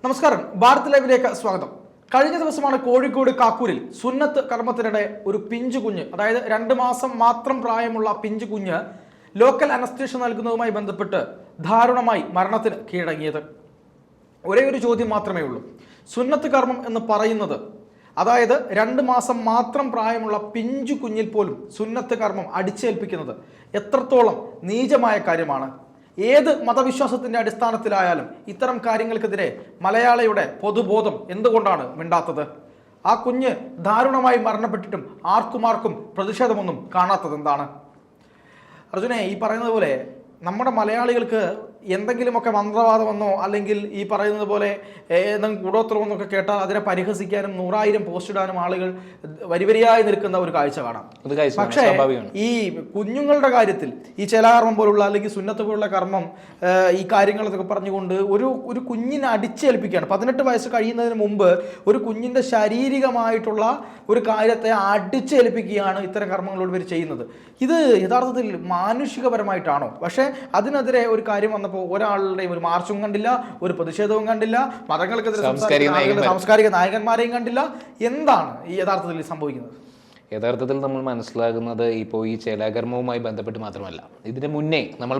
നമസ്കാരം, ഭാരത് ലൈവിലേക്ക് സ്വാഗതം. കഴിഞ്ഞ ദിവസമാണ് കോഴിക്കോട് കാക്കൂരിൽ സുന്നത്ത് കർമ്മത്തിനിടെ ഒരു പിഞ്ചു കുഞ്ഞ്, അതായത് 2 മാസം മാത്രം പ്രായമുള്ള പിഞ്ചു കുഞ്ഞ് ലോക്കൽ അനസ്തേഷ്യ നൽകുന്നതുമായി ബന്ധപ്പെട്ട് ദാരുണമായി മരണത്തിന് കീഴടങ്ങിയത്. ഒരേ ഒരു ചോദ്യം മാത്രമേ ഉള്ളൂ. സുന്നത്ത് കർമ്മം എന്ന് പറയുന്നത്, അതായത് 2 മാസം മാത്രം പ്രായമുള്ള പിഞ്ചു കുഞ്ഞിൽ പോലും സുന്നത്ത് കർമ്മം അടിച്ചേൽപ്പിക്കുന്നത് എത്രത്തോളം നീചമായ കാര്യമാണ്? ഏത് മതവിശ്വാസത്തിൻ്റെ അടിസ്ഥാനത്തിലായാലും ഇത്തരം കാര്യങ്ങൾക്കെതിരെ മലയാളിയുടെ പൊതുബോധം എന്തുകൊണ്ടാണ് മിണ്ടാത്തത്? ആ കുഞ്ഞ് ദാരുണമായി മരണപ്പെട്ടിട്ടും ആർക്കും പ്രതിഷേധമൊന്നും കാണാത്തത് എന്താണ്? അർജുനെ, ഈ പറയുന്നത് പോലെ നമ്മുടെ മലയാളികൾക്ക് എന്തെങ്കിലുമൊക്കെ മന്ത്രവാദമെന്നോ അല്ലെങ്കിൽ ഈ പറയുന്നത് പോലെ എന്തെങ്കിലും കൂടോത്രമെന്നൊക്കെ കേട്ടാൽ അതിനെ പരിഹസിക്കാനും 100,000 പോസ്റ്റ് ഇടാനും ആളുകൾ വരിവരിയായി നിൽക്കുന്ന ഒരു കാഴ്ച കാണാം. പക്ഷേ ഈ കുഞ്ഞുങ്ങളുടെ കാര്യത്തിൽ ഈ ചേലാകർമ്മം പോലുള്ള അല്ലെങ്കിൽ സുന്നത്ത് പോലുള്ള കർമ്മം, ഈ കാര്യങ്ങളൊക്കെ പറഞ്ഞുകൊണ്ട് ഒരു കുഞ്ഞിനെ അടിച്ചേൽപ്പിക്കുകയാണ്. 18 വയസ്സ് കഴിയുന്നതിന് മുമ്പ് ഒരു കുഞ്ഞിൻ്റെ ശാരീരികമായിട്ടുള്ള ഒരു കാര്യത്തെ അടിച്ചേൽപ്പിക്കുകയാണ് ഇത്തരം കർമ്മങ്ങളോട് ഇവർ ചെയ്യുന്നത്. ഇത് യഥാർത്ഥത്തിൽ മാനുഷികപരമായിട്ടാണോ? പക്ഷേ അതിനെതിരെ ഒരു കാര്യം വന്നപ്പോൾ ഒരാളുടെയും ഒരു മാർച്ചും കണ്ടില്ല, ഒരു പ്രതിഷേധവും കണ്ടില്ല, മതങ്ങൾക്കെതിരെ സാംസ്കാരിക നായകന്മാരെയും കണ്ടില്ല. എന്താണ് ഈ യഥാർത്ഥത്തിൽ സംഭവിക്കുന്നത്? യഥാർത്ഥത്തിൽ നമ്മൾ മനസ്സിലാക്കുന്നത് ഇപ്പോൾ ഈ ചേലാകർമ്മവുമായി ബന്ധപ്പെട്ട് മാത്രമല്ല, ഇതിന് മുന്നേ നമ്മൾ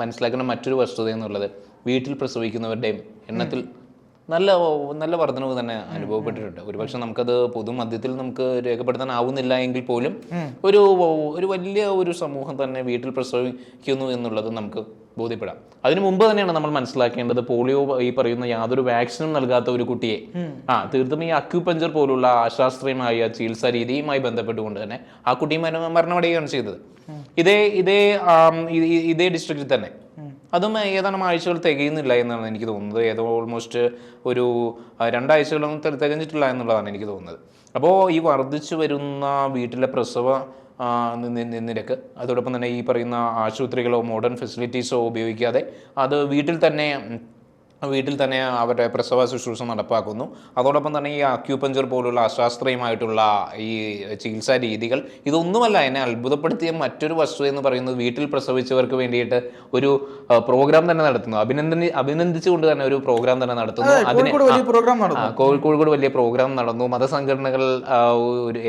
മനസ്സിലാക്കുന്ന മറ്റൊരു വസ്തുത എന്നുള്ളത് വീട്ടിൽ പ്രസവിക്കുന്നവരുടെയും എണ്ണത്തിൽ നല്ല വർധനവ് തന്നെ അനുഭവപ്പെട്ടിട്ടുണ്ട്. ഒരുപക്ഷെ നമുക്കത് പൊതുമധ്യത്തിൽ നമുക്ക് രേഖപ്പെടുത്താനാവുന്നില്ല എങ്കിൽ പോലും ഒരു വലിയ ഒരു സമൂഹം തന്നെ വീട്ടിൽ പ്രസവിക്കുന്നു എന്നുള്ളത് നമുക്ക് ബോധ്യപ്പെടാം. അതിനു മുമ്പ് തന്നെയാണ് നമ്മൾ മനസ്സിലാക്കേണ്ടത്, പോളിയോ ഈ പറയുന്ന യാതൊരു വാക്സിനും നൽകാത്ത ഒരു കുട്ടിയെ തീർത്തും ഈ അക്യുപഞ്ചർ പോലുള്ള അശാസ്ത്രീയമായ ചികിത്സാ രീതിയുമായി ബന്ധപ്പെട്ടുകൊണ്ട് തന്നെ ആ കുട്ടി മരണമടയുകയാണ് ചെയ്തത്. ഇതേ ഡിസ്ട്രിക്റ്റിൽ തന്നെ. അതും ഏതാനും ആഴ്ചകൾ തികയുന്നില്ല എന്നാണ് എനിക്ക് തോന്നുന്നത്. ഓൾമോസ്റ്റ് ഒരു 2 ആഴ്ചകളൊന്നും തികഞ്ഞിട്ടില്ല എന്നുള്ളതാണ് എനിക്ക് തോന്നുന്നത്. അപ്പോൾ ഈ വർദ്ധിച്ചു വരുന്ന വീട്ടിലെ പ്രസവ നിരക്ക്, അതോടൊപ്പം തന്നെ ഈ പറയുന്ന ആശുപത്രികളോ മോഡേൺ ഫെസിലിറ്റീസോ ഉപയോഗിക്കാതെ അത് വീട്ടിൽ തന്നെ അവരുടെ പ്രസവ ശുശ്രൂഷ നടപ്പാക്കുന്നു. അതോടൊപ്പം തന്നെ ഈ അക്യൂപഞ്ചർ പോലുള്ള അശാസ്ത്രീയമായിട്ടുള്ള ഈ ചികിത്സാ രീതികൾ, ഇതൊന്നുമല്ല എന്നെ അത്ഭുതപ്പെടുത്തിയ മറ്റൊരു വസ്തു എന്ന് പറയുന്നത്, വീട്ടിൽ പ്രസവിച്ചവർക്ക് വേണ്ടിയിട്ട് ഒരു പ്രോഗ്രാം തന്നെ നടത്തുന്നു. അഭിനന്ദിച്ചുകൊണ്ട് തന്നെ ഒരു പ്രോഗ്രാം തന്നെ നടത്തുന്നു. കോഴിക്കോട് വലിയ പ്രോഗ്രാം നടന്നു. മതസംഘടനകൾ,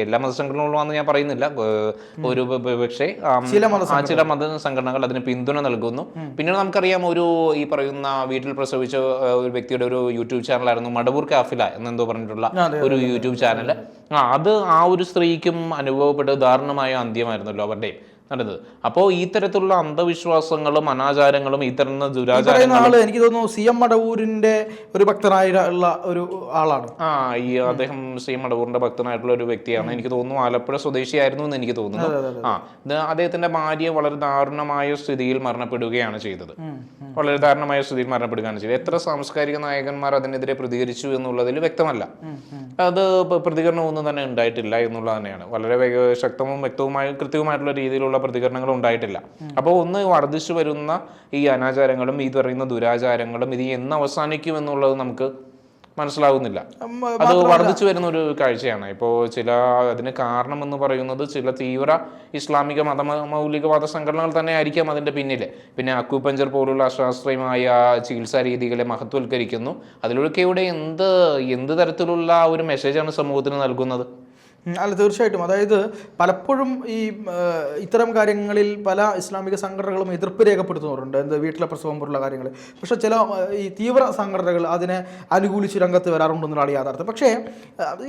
എല്ലാ മതസംഘടനകളുമാണെന്ന് ഞാൻ പറയുന്നില്ല, ഒരു പക്ഷേ ചില മതസംഘടനകൾ അതിന് പിന്തുണ നൽകുന്നു. പിന്നീട് നമുക്കറിയാം, ഈ പറയുന്ന വീട്ടിൽ പ്രസവിച്ച ഒരു വ്യക്തിയുടെ ഒരു യൂട്യൂബ് ചാനലായിരുന്നു മടവൂർ കാഫില എന്നെന്തോ പറഞ്ഞിട്ടുള്ള ഒരു യൂട്യൂബ് ചാനൽ. അത് ആ ഒരു സ്ത്രീക്കും അനുഭവപ്പെട്ട ദാരുണമായ അന്ത്യമായിരുന്നല്ലോ അവരുടെയും നടന്നത്. അപ്പോൾ ഈ തരത്തിലുള്ള അന്ധവിശ്വാസങ്ങളും അനാചാരങ്ങളും ഇത്തരം ദുരാചാരങ്ങളും, എനിക്ക് തോന്നുന്നു CM മടവൂരിന്റെ ഒരു ഭക്തനായുള്ള ഒരു ആളാണ്. അദ്ദേഹം CM മടവൂരിന്റെ ഭക്തനായിട്ടുള്ള ഒരു വ്യക്തിയാണ്. എനിക്ക് തോന്നുന്നു ആലപ്പുഴ സ്വദേശിയായിരുന്നു എന്ന് എനിക്ക് തോന്നുന്നു. അദ്ദേഹത്തിന്റെ ഭാര്യ വളരെ ദാരുണമായ സ്ഥിതിയിൽ മരണപ്പെടുകയാണ് ചെയ്തത്. എത്ര സാംസ്കാരിക നായകന്മാർ അതിനെതിരെ പ്രതികരിച്ചു എന്നുള്ളതിൽ വ്യക്തമല്ല. അത് പ്രതികരണം ഒന്നും തന്നെ ഉണ്ടായിട്ടില്ല എന്നുള്ളത് തന്നെയാണ്. വളരെ ശക്തവും വ്യക്തവുമായ കൃത്യവുമായിട്ടുള്ള രീതിയിലുള്ള പ്രതികരണങ്ങൾ ഉണ്ടായിട്ടില്ല. അപ്പോൾ വർദ്ധിച്ചു വരുന്ന ഈ അനാചാരങ്ങളും ഈ പറയുന്ന ദുരാചാരങ്ങളും ഇത് എന്ന് അവസാനിക്കും എന്നുള്ളത് നമുക്ക് മനസ്സിലാവുന്നില്ല. അത് വർദ്ധിച്ചു വരുന്ന ഒരു കാഴ്ചയാണ്. ഇപ്പോൾ അതിന് കാരണം എന്ന് പറയുന്നത് ചില തീവ്ര ഇസ്ലാമിക മൗലികവാദ സംഘടനകൾ തന്നെ ആയിരിക്കാം അതിൻ്റെ പിന്നിൽ. പിന്നെ അക്യുപഞ്ചർ പോലുള്ള അശാസ്ത്രീയമായ ചികിത്സാ രീതികളെ മഹത്വവൽക്കരിക്കുന്നു. അതിലൊക്കെ എന്ത് തരത്തിലുള്ള ഒരു മെസ്സേജാണ് സമൂഹത്തിന് നൽകുന്നത്? അല്ല, തീർച്ചയായിട്ടും. അതായത് പലപ്പോഴും ഈ ഇത്തരം കാര്യങ്ങളിൽ പല ഇസ്ലാമിക സംഘടനകളും എതിർപ്പ് രേഖപ്പെടുത്തുന്നവരുണ്ട്, വീട്ടിലെ പ്രസവം പോലുള്ള കാര്യങ്ങൾ. പക്ഷേ ചില ഈ തീവ്ര സംഘടനകൾ അതിനെ അനുകൂലിച്ച് രംഗത്ത് വരാറുണ്ടെന്നാണ് യാഥാർത്ഥ്യം. പക്ഷേ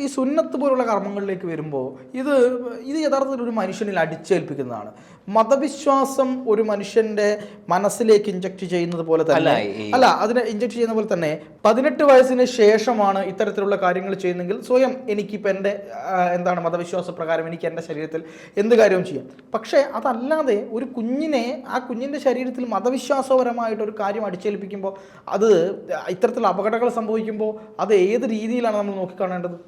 ഈ സുന്നത്ത് പോലുള്ള കർമ്മങ്ങളിലേക്ക് വരുമ്പോൾ ഇത് യഥാർത്ഥത്തിൽ ഒരു മനുഷ്യനിൽ അടിച്ചേൽപ്പിക്കുന്നതാണ്. മതവിശ്വാസം ഒരു മനുഷ്യൻ്റെ മനസ്സിലേക്ക് ഇഞ്ചക്ട് ചെയ്യുന്നത് പോലെ തന്നെ, അതിനെ ഇഞ്ചക്ട് ചെയ്യുന്ന പോലെ തന്നെ 18 വയസ്സിന് ശേഷമാണ് ഇത്തരത്തിലുള്ള കാര്യങ്ങൾ ചെയ്യുന്നതെങ്കിൽ സ്വയം എനിക്കിപ്പോൾ എൻ്റെ മതവിശ്വാസ പ്രകാരം എനിക്ക് എൻ്റെ ശരീരത്തിൽ എന്ത് കാര്യവും ചെയ്യാം. പക്ഷേ അതല്ലാതെ ഒരു കുഞ്ഞിനെ, ആ കുഞ്ഞിൻ്റെ ശരീരത്തിൽ മതവിശ്വാസപരമായിട്ടൊരു കാര്യം അടിച്ചേൽപ്പിക്കുമ്പോൾ, ഇത്തരത്തിലുള്ള അപകടങ്ങൾ സംഭവിക്കുമ്പോൾ അത് ഏത് രീതിയിലാണ് നമ്മൾ നോക്കിക്കാണേണ്ടത്?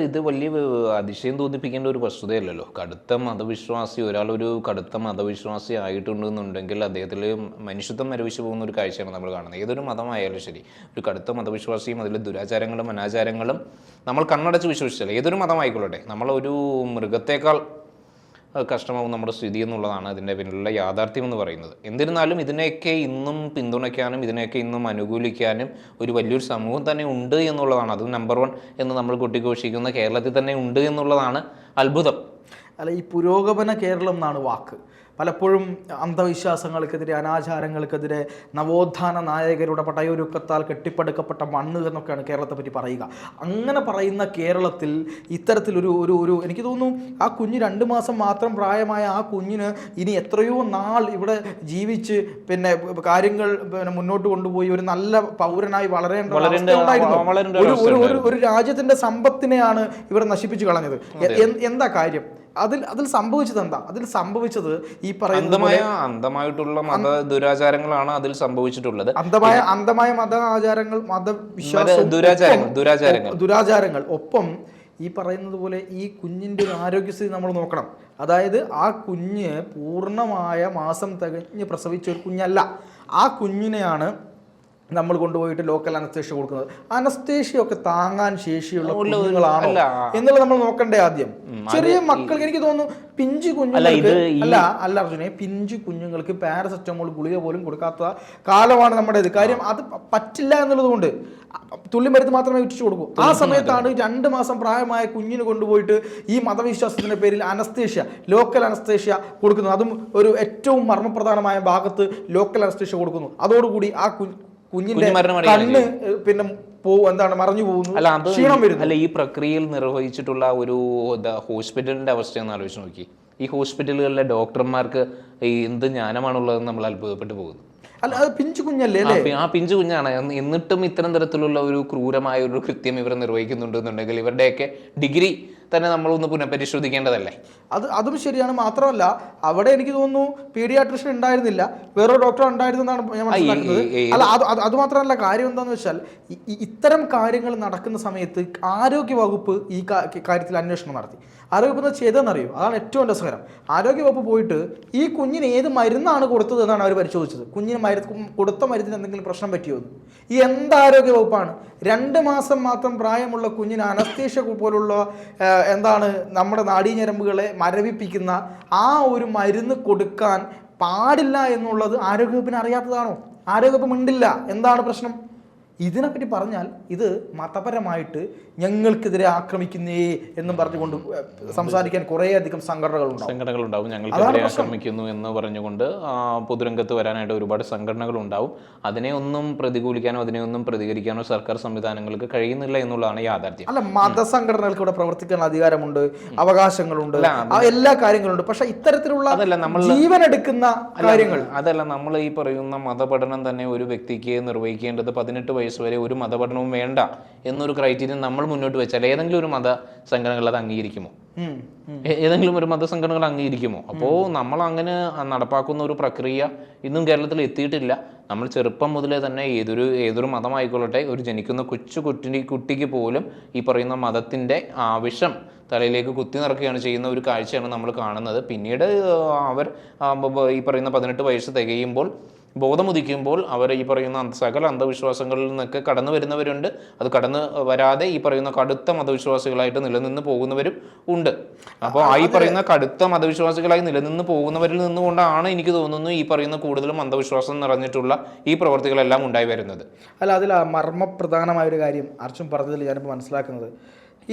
ഇത് വലിയ അതിശയം തോന്നിപ്പിക്കേണ്ട ഒരു വസ്തുതയല്ലല്ലോ. ഒരാളൊരു കടുത്ത മതവിശ്വാസി ആയിട്ടുണ്ടെന്നുണ്ടെങ്കിൽ അദ്ദേഹത്തിൽ മനുഷ്യത്വം മരവിച്ചു പോകുന്ന ഒരു കാഴ്ചയാണ് നമ്മൾ കാണുന്നത്. ഏതൊരു മതമായാലും ശരി, ഒരു കടുത്ത മതവിശ്വാസിയും അതിൽ ദുരാചാരങ്ങളും അനാചാരങ്ങളും നമ്മൾ കണ്ണടച്ച് വിശ്വസിച്ചാൽ, ഏതൊരു മതമായിക്കൊള്ളട്ടെ, നമ്മളൊരു മൃഗത്തേക്കാൾ കഷ്ടമാവും നമ്മുടെ സ്ഥിതി എന്നുള്ളതാണ് അതിൻ്റെ പിന്നിലുള്ള യാഥാർത്ഥ്യം എന്ന് പറയുന്നത്. എന്നിരുന്നാലും ഇതിനെയൊക്കെ ഇന്നും പിന്തുണയ്ക്കാനും ഇതിനെയൊക്കെ ഇന്നും അനുകൂലിക്കാനും ഒരു വലിയൊരു സമൂഹം തന്നെ ഉണ്ട് എന്നുള്ളതാണ്. അത് നമ്പർ 1 എന്ന് നമ്മൾ കൊട്ടിഘോഷിക്കുന്ന കേരളത്തിൽ തന്നെ ഉണ്ട് എന്നുള്ളതാണ് അത്ഭുതം. അല്ല, ഈ പുരോഗമന കേരളം എന്നാണ് വാക്ക്. പലപ്പോഴും അന്ധവിശ്വാസങ്ങൾക്കെതിരെ, അനാചാരങ്ങൾക്കെതിരെ, നവോത്ഥാന നായകരുടെ പടയൊരുക്കത്താൽ കെട്ടിപ്പടുക്കപ്പെട്ട മണ്ണ് എന്നൊക്കെയാണ് കേരളത്തെ പറ്റി പറയുക. അങ്ങനെ പറയുന്ന കേരളത്തിൽ ഇത്തരത്തിലൊരു ഒരു ഒരു എനിക്ക് തോന്നുന്നു ആ കുഞ്ഞ് 2 മാസം മാത്രം പ്രായമായ ആ കുഞ്ഞിന് ഇനി എത്രയോ നാൾ ഇവിടെ ജീവിച്ച് പിന്നെ കാര്യങ്ങൾ പിന്നെ മുന്നോട്ട് കൊണ്ടുപോയി ഒരു നല്ല പൗരനായി വളരേണ്ട ഒരു രാജ്യത്തിന്റെ സമ്പത്തിനെയാണ് ഇവർ നശിപ്പിച്ചു കളഞ്ഞത്. എന്താ കാര്യം? അതിൽ സംഭവിച്ചത് എന്താ? അതിൽ സംഭവിച്ചത് ഈ അന്ധമായിട്ടുള്ള മത ദുരാചാരങ്ങളാണ് അതിൽ സംഭവിച്ചിട്ടുള്ളത്. അന്ധമായ മത ആചാരങ്ങൾ, മതവിശ്വാസം, ദുരാചാരങ്ങൾ. ഒപ്പം ഈ പറയുന്നത് പോലെ ഈ കുഞ്ഞിൻ്റെ ഒരു ആരോഗ്യസ്ഥിതി നമ്മൾ നോക്കണം. അതായത് ആ കുഞ്ഞ് പൂർണ്ണമായ മാസം തികഞ്ഞ് പ്രസവിച്ച ഒരു കുഞ്ഞല്ല. ആ കുഞ്ഞിനെയാണ് നമ്മൾ കൊണ്ടുപോയിട്ട് ലോക്കൽ അനസ്തേഷ്യ കൊടുക്കുന്നത്. അനസ്തേഷ്യൊക്കെ താങ്ങാൻ ശേഷിയുള്ള കുഞ്ഞുങ്ങളാണോ എന്നുള്ളത് നമ്മൾ നോക്കണ്ടേ ആദ്യം. ചെറിയ മക്കൾക്ക് എനിക്ക് തോന്നുന്നു പിഞ്ചു കുഞ്ഞുങ്ങൾക്ക് അല്ല അർജുനെ, പിഞ്ചു കുഞ്ഞുങ്ങൾക്ക് പാരസെറ്റമോൾ ഗുളിക പോലും കൊടുക്കാത്ത കാലമാണ് നമ്മുടേത്. കാര്യം അത് പറ്റില്ല എന്നുള്ളത് കൊണ്ട് തുള്ളി മരുന്ന് മാത്രമേ ഉറ്റിച്ചു കൊടുക്കൂ. ആ സമയത്താണ് 2 മാസം പ്രായമായ കുഞ്ഞിന് കൊണ്ടുപോയിട്ട് ഈ മതവിശ്വാസത്തിന്റെ പേരിൽ അനസ്തേഷ്യ, ലോക്കൽ അനസ്തേഷ്യ കൊടുക്കുന്നു. അതും ഒരു ഏറ്റവും മർമ്മപ്രധാനമായ ഭാഗത്ത് ലോക്കൽ അനസ്തേഷ്യ കൊടുക്കുന്നു. അതോടുകൂടി ആ കുഞ്ഞിന്റെ കണ്ണ് പിന്നെ മറഞ്ഞു പോകുന്നു, ക്ഷീണം വരുന്നു. അല്ല, ഈ പ്രക്രിയയിൽ നിർവഹിച്ചിട്ടുള്ള ഒരു ഹോസ്പിറ്റലിന്റെ അവസ്ഥയൊന്ന് ആലോചിച്ച് നോക്കി. ഈ ഹോസ്പിറ്റലുകളിലെ ഡോക്ടർമാർക്ക് എന്ത് ജ്ഞാനമാണുള്ളതെന്ന് നമ്മൾ അത്ഭുതപ്പെട്ടു പോകുന്നു. അല്ല, അത് പിഞ്ചു കുഞ്ഞല്ലേ? ആ പിഞ്ചു കുഞ്ഞാണ്. എന്നിട്ടും ഇത്തരം തരത്തിലുള്ള ഒരു ക്രൂരമായ ഒരു കൃത്യം ഇവർ നിർവഹിക്കുന്നുണ്ടെന്നുണ്ടെങ്കിൽ ഇവരുടെയൊക്കെ ഡിഗ്രി തന്നെ നമ്മളൊന്ന് പുനഃപരിശോധിക്കേണ്ടതല്ലേ? അതും ശരിയാണ്. മാത്രമല്ല അവിടെ എനിക്ക് തോന്നുന്നു പീഡിയാട്രിഷ്യൻ ഉണ്ടായിരുന്നില്ല, വേറൊരു ഡോക്ടർ ഉണ്ടായിരുന്നെന്നാണ് ഞാൻ മനസ്സിലാക്കുന്നത്. അല്ല, അത് മാത്രമല്ല, കാര്യം എന്താണെന്ന് വെച്ചാൽ ഇത്തരം കാര്യങ്ങൾ നടക്കുന്ന സമയത്ത് ആരോഗ്യവകുപ്പ് ഈ കാര്യത്തിൽ അന്വേഷണം നടത്തി. ആരോഗ്യവകുപ്പ് ചെയ്തതെന്നറിയോ? അതാണ് ഏറ്റവും രസകരം. ആരോഗ്യവകുപ്പ് പോയിട്ട് ഈ കുഞ്ഞിന് ഏത് മരുന്നാണ് കൊടുത്തത് എന്നാണ് അവർ പരിശോധിച്ചത്. കുഞ്ഞിന് കൊടുത്ത മരുന്നിന് എന്തെങ്കിലും പ്രശ്നം പറ്റിയോ എന്ന്. ഈ എന്താരോഗ്യ വകുപ്പാണ്? 2 മാസം മാത്രം പ്രായമുള്ള കുഞ്ഞിന് അനസ്തേഷ്യ പോലുള്ള നമ്മുടെ നാഡീഞരമ്പുകളെ മരവിപ്പിക്കുന്ന ആ ഒരു മരുന്ന് കൊടുക്കാൻ പാടില്ല എന്നുള്ളത് ആരോഗ്യവകുപ്പിന് അറിയാത്തതാണോ? ആരോഗ്യവകുപ്പ് മിണ്ടില്ല. എന്താണ് പ്രശ്നം? ഇതിനെപ്പറ്റി പറഞ്ഞാൽ ഇത് മതപരമായിട്ട് ഞങ്ങൾക്കെതിരെ ആക്രമിക്കുന്നേ എന്നും പറഞ്ഞുകൊണ്ട് സംസാരിക്കാൻ കുറേയധികം സംഘടനകളുണ്ടാവും. ഞങ്ങൾക്കെതിരെ ആക്രമിക്കുന്നു എന്ന് പറഞ്ഞുകൊണ്ട് പൊതുരംഗത്ത് വരാനായിട്ട് ഒരുപാട് സംഘടനകൾ ഉണ്ടാവും. അതിനെ ഒന്നും പ്രതികൂലിക്കാനോ അതിനെ ഒന്നും പ്രതികരിക്കാനോ സർക്കാർ സംവിധാനങ്ങൾക്ക് കഴിയുന്നില്ല എന്നുള്ളതാണ് യാഥാർത്ഥ്യം. അല്ല, മതസംഘടനകൾക്ക് ഇവിടെ പ്രവർത്തിക്കാൻ അധികാരമുണ്ട്, അവകാശങ്ങളുണ്ട്, എല്ലാ കാര്യങ്ങളുണ്ട്. പക്ഷെ ഇത്തരത്തിലുള്ള ജീവനെടുക്കുന്ന കാര്യങ്ങൾ അതല്ല. നമ്മൾ ഈ പറയുന്ന മതപഠനം തന്നെ ഒരു വ്യക്തിക്ക് നിർവഹിക്കേണ്ടത് 18 വയസ്സ് വരെ ഒരു മതപഠനവും വേണ്ട എന്നൊരു ക്രൈറ്റീരിയ നമ്മൾ മുന്നോട്ട് വെച്ചാൽ ഏതെങ്കിലും ഒരു മത സംഘടനകൾ അത് അംഗീകരിക്കുമോ? ഏതെങ്കിലും ഒരു മതസംഘടനകൾ അംഗീകരിക്കുമോ? അപ്പോൾ നമ്മൾ അങ്ങനെ നടപ്പാക്കുന്ന ഒരു പ്രക്രിയ ഇന്നും കേരളത്തിൽ എത്തിയിട്ടില്ല. നമ്മൾ ചെറുപ്പം മുതലേ തന്നെ ഏതൊരു മതമായിക്കൊള്ളട്ടെ, ഒരു ജനിക്കുന്ന കുട്ടിക്ക് പോലും ഈ പറയുന്ന മതത്തിൻ്റെ വിഷം തലയിലേക്ക് കുത്തി നിറക്കുകയാണ് ചെയ്യുന്ന ഒരു കാഴ്ചയാണ് നമ്മൾ കാണുന്നത്. പിന്നീട് അവർ ഈ പറയുന്ന 18 വയസ്സ് തികയുമ്പോൾ, ബോധമുദിക്കുമ്പോൾ അവർ ഈ പറയുന്ന സകല അന്ധവിശ്വാസങ്ങളിൽ നിന്നൊക്കെ കടന്നു വരുന്നവരുണ്ട്. അത് കടന്നു വരാതെ ഈ പറയുന്ന കടുത്ത മതവിശ്വാസികളായിട്ട് നിലനിന്ന് പോകുന്നവരും ഉണ്ട്. അപ്പോൾ ഈ പറയുന്ന കടുത്ത മതവിശ്വാസികളായി നിലനിന്ന് പോകുന്നവരിൽ നിന്നുകൊണ്ടാണ് എനിക്ക് തോന്നുന്നു ഈ പറയുന്ന കൂടുതലും അന്ധവിശ്വാസം നിറഞ്ഞിട്ടുള്ള ഈ പ്രവർത്തികളെല്ലാം ഉണ്ടായി വരുന്നത്. അല്ല, അതിൽ മർമ്മപ്രധാനമായൊരു കാര്യം അർജുൻ പറഞ്ഞതിൽ ഞാനിപ്പോൾ മനസ്സിലാക്കുന്നത്,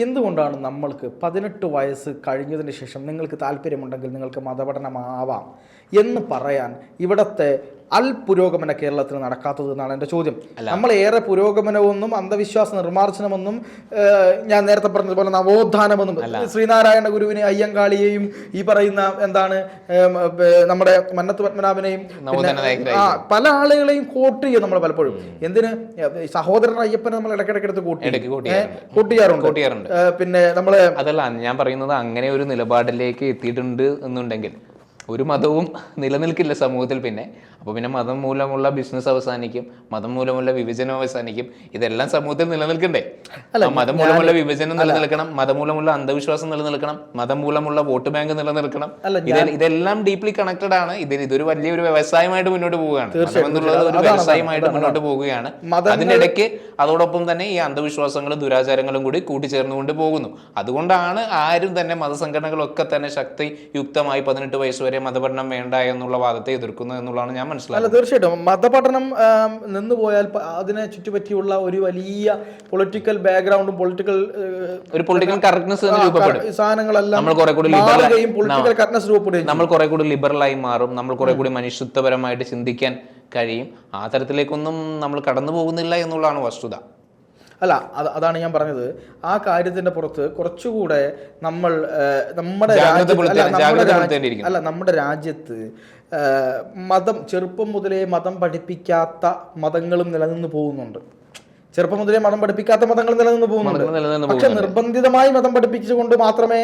എന്തുകൊണ്ടാണ് നമ്മൾക്ക് 18 വയസ്സ് കഴിഞ്ഞതിന് ശേഷം നിങ്ങൾക്ക് താല്പര്യമുണ്ടെങ്കിൽ നിങ്ങൾക്ക് മതപഠനമാവാം എന്ന് പറയാൻ ഇവിടുത്തെ പുരോഗമന കേരളത്തിൽ നടക്കാത്തത് എന്നാണ് എൻ്റെ ചോദ്യം. നമ്മൾ ഏറെ പുരോഗമനമൊന്നും അന്ധവിശ്വാസ നിർമ്മാർജ്ജനമൊന്നും ഞാൻ നേരത്തെ പറഞ്ഞതുപോലെ നവോത്ഥാനമൊന്നും ശ്രീനാരായണ ഗുരുവിനെ, അയ്യങ്കാളിയെയും ഈ പറയുന്ന നമ്മുടെ മന്നത്ത് പത്മനാഭനെയും പല ആളുകളെയും കോട്ട് ചെയ്യും നമ്മൾ പലപ്പോഴും. എന്തിന്? സഹോദരൻ അയ്യപ്പനെ നമ്മൾ ഇടയ്ക്കിടയ്ക്ക് കോട്ട് ചെയ്യാറുണ്ട്. പിന്നെ നമ്മള് അതല്ല ഞാൻ പറയുന്നത്, അങ്ങനെ ഒരു നിലപാടിലേക്ക് എത്തിയിട്ടുണ്ട് എന്നുണ്ടെങ്കിൽ ഒരു മതവും നിലനിൽക്കില്ല സമൂഹത്തിൽ പിന്നെ. അപ്പോൾ പിന്നെ മതം മൂലമുള്ള ബിസിനസ് അവസാനിക്കും, മതം മൂലമുള്ള വിഭജനം അവസാനിക്കും. ഇതെല്ലാം സമൂഹത്തിൽ നിലനിൽക്കണ്ടേ? മതം മൂലമുള്ള വിഭജനം നിലനിൽക്കണം, മതം മൂലമുള്ള അന്ധവിശ്വാസം നിലനിൽക്കണം, മതം മൂലമുള്ള വോട്ട് ബാങ്ക് നിലനിൽക്കണം. ഇതെല്ലാം ഡീപ്ലി കണക്റ്റഡ് ആണ്. ഇതൊരു വലിയൊരു വ്യവസായമായിട്ട് മുന്നോട്ട് പോവുകയാണ്. മതം എന്നുള്ളത് ഒരു വ്യവസായമായിട്ട് മുന്നോട്ട് പോവുകയാണ്. അതിനിടയ്ക്ക് അതോടൊപ്പം തന്നെ ഈ അന്ധവിശ്വാസങ്ങളും ദുരാചാരങ്ങളും കൂടി കൂട്ടിച്ചേർന്നുകൊണ്ട് പോകുന്നു. അതുകൊണ്ടാണ് ആരും തന്നെ മതസംഘടനകളൊക്കെ തന്നെ ശക്തിയുക്തമായി 18 വയസ്സ് വരെ മതപഠനം വേണ്ട എന്നുള്ള വാദത്തെ എതിർക്കുന്നു എന്നുള്ളതാണ് ഞാൻ മനസ്സിലാക്കുന്നത്. തീർച്ചയായിട്ടും മതപഠനം നിന്നുപോയാൽ അതിനെ ചുറ്റിപ്പറ്റിയുള്ള ഒരു വലിയ പൊളിറ്റിക്കൽ ബാക്ക്ഗ്രൗണ്ടും പൊളിറ്റിക്കൽ കറക്റ്റ്നെസ് സാധനങ്ങളെല്ലാം നമ്മൾ കുറെ കൂടി ലിബറലായി മാറും, നമ്മൾ കുറെ കൂടി മനുഷ്യത്വപരമായിട്ട് ചിന്തിക്കാൻ കഴിയും. ആ തരത്തിലേക്കൊന്നും നമ്മൾ കടന്നു പോകുന്നില്ല എന്നുള്ളതാണ് വസ്തുത. അല്ല, അതാണ് ഞാൻ പറഞ്ഞത്. ആ കാര്യത്തിന്റെ പുറത്ത് കുറച്ചുകൂടെ നമ്മൾ നമ്മുടെ രാജ്യത്ത് മതം ചെറുപ്പം മുതലേ മതം പഠിപ്പിക്കാത്ത മതങ്ങളും നിലനിന്ന് പോകുന്നുണ്ട്. ചെറുപ്പം മുതലേ മതം പഠിപ്പിക്കാത്ത മതങ്ങൾ നിലനിന്ന് പോകുന്നുണ്ട്. പക്ഷെ നിർബന്ധിതമായി മതം പഠിപ്പിച്ചുകൊണ്ട് മാത്രമേ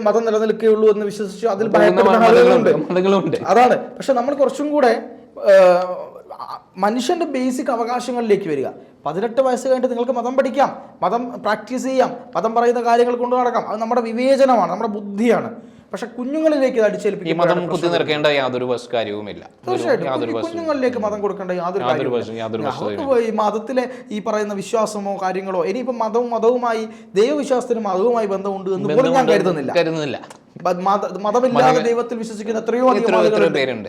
മതം നിലനിൽക്കുകയുള്ളൂ എന്ന് വിശ്വസിച്ചു അതിൽ ഭയപ്പെടുന്ന ആളുകളുണ്ട്. അതാണ്. പക്ഷെ നമ്മൾ കുറച്ചും കൂടെ മനുഷ്യന്റെ ബേസിക് അവകാശങ്ങളിലേക്ക് വരിക. 18 വയസ്സ് കഴിഞ്ഞിട്ട് നിങ്ങൾക്ക് മതം പഠിക്കാം, മതം പ്രാക്ടീസ് ചെയ്യാം, മതം പറയുന്ന കാര്യങ്ങൾ കൊണ്ടു നടക്കാം. അത് നമ്മുടെ വിവേചനമാണ്, നമ്മുടെ ബുദ്ധിയാണ്. പക്ഷെ കുഞ്ഞുങ്ങളിലേക്ക് ഇത് അടിച്ചേൽപ്പിക്കും. മതം കുത്തി നിറക്കേണ്ട യാതൊരു കാര്യവുമില്ല. തീർച്ചയായിട്ടും കുഞ്ഞുങ്ങളിലേക്ക് മതം കൊടുക്കേണ്ട യാതൊരു കാര്യവും ഈ മതത്തിലെ ഈ പറയുന്ന വിശ്വാസമോ കാര്യങ്ങളോ ഇനിയിപ്പോ മതവുമായി ദൈവവിശ്വാസത്തിന് മതവുമായി ബന്ധമുണ്ട് എന്ന് പോലും ഞാൻ കരുതുന്നില്ല. മതമില്ലാതെ ദൈവത്തിൽ വിശ്വസിക്കുന്ന എത്രയോ അധികം ആളുകളുണ്ട്.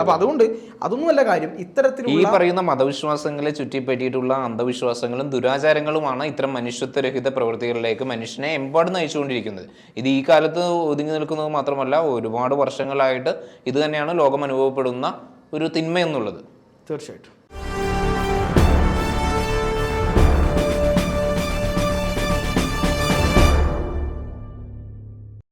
അപ്പൊ അതുകൊണ്ട് അതൊന്നുമല്ല കാര്യം. ഇത്തരത്തിലുള്ള ഈ പറയുന്ന മതവിശ്വാസങ്ങളെ ചുറ്റിപ്പറ്റിയിട്ടുള്ള അന്ധവിശ്വാസങ്ങളും ദുരാചാരങ്ങളുമാണ് ഇത്തരം മനുഷ്യത്വരഹിത പ്രവൃത്തികളിലേക്ക് മനുഷ്യനെ എമ്പാട് നയിച്ചുകൊണ്ടിരിക്കുന്നത്. ഇത് ഈ കാലത്ത് ഒതുങ്ങി നിൽക്കുന്നത് മാത്രമല്ല, ഒരുപാട് വർഷങ്ങളായിട്ട് ഇത് തന്നെയാണ് ലോകം അനുഭവപ്പെടുന്ന ഒരു തിന്മ എന്നുള്ളത്. തീർച്ചയായിട്ടും.